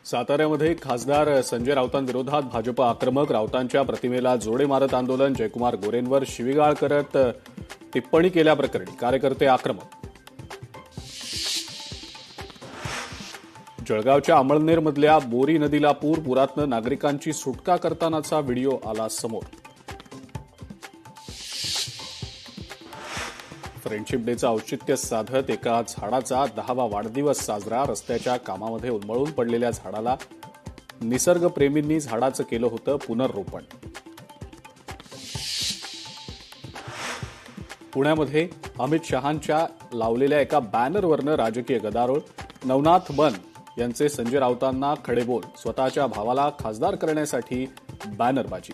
साताऱ्यामध्ये खासदार संजय राऊतांविरोधात भाजप आक्रमक. राऊतांच्या प्रतिमेला जोडे मारत आंदोलन. जयकुमार गोरेंवर शिवीगाळ करत टिप्पणी केल्याप्रकरणी कार्यकर्ते आक्रमक. जळगावच्या अमळनेरमधल्या बोरी नदीला पूर. पुरातनं नागरिकांची सुटका करतानाचा व्हिडिओ आला समोर. फ्रेंडशिप डेचं औचित्य साधत एका झाडाचा 10वा वाढदिवस साजरा. रस्त्याच्या कामामध्ये उन्मळून पडलेल्या झाडाला निसर्गप्रेमींनी झाडाचं केलं होतं पुनर्रोपण. पुण्यामध्ये अमित शहांच्या लावलेल्या एका बॅनरवरनं राजकीय गदारोळ. नवनाथ बन यांचे संजय राऊतांना खडेबोल. स्वतःच्या भावाला खासदार करण्यासाठी बॅनरबाजी.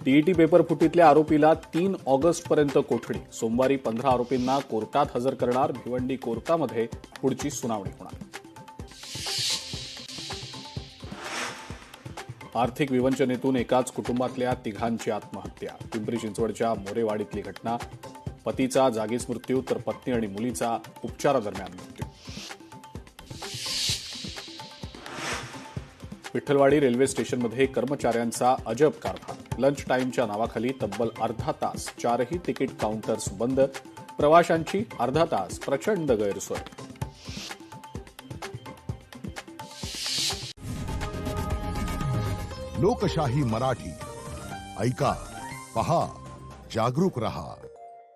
टीईटी पेपर फुटीतल्या आरोपीला 3 ऑगस्टपर्यंत कोठडी. सोमवारी 15 आरोपींना कोर्टात हजर करणार. भिवंडी कोर्टामध्ये पुढची सुनावणी होणार. आर्थिक विवंचनेतून एकाच कुटुंबातल्या तिघांची आत्महत्या. पिंपरी चिंचवडच्या मोरेवाडीतली घटना. पतीचा जागीच मृत्यू तर पत्नी आणि मुलीचा उपचारादरम्यान मृत्यू. विठ्ठलवाडी रेल्वे स्टेशनमध्ये कर्मचाऱ्यांचा अजब कारभार. लंच टाईमच्या नावाखाली तब्बल अर्धा तास 4ही तिकीट काउंटर्स बंद. प्रवाशांची अर्धा तास प्रचंड गैरसोय. लोकशाही मराठी ऐका, पहा, जागरूक रहा.